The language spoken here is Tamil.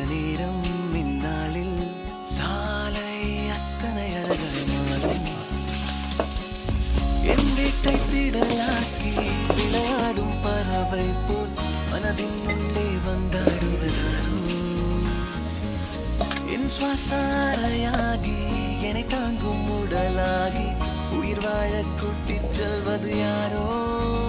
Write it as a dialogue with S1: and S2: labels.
S1: நேரம் இந்நாளில் சாலை அத்தனை அழகாய் மாறும். என் வீட்டை திடலாக்கி விளையாடும் பறவை போல் மனதின் உள்ளே வந்தாடுவதாரோ. என் சுவாசாரையாகி என்னை தாங்கும் உடலாகி உயிர் வாழ கூட்டிச் செல்வது யாரோ.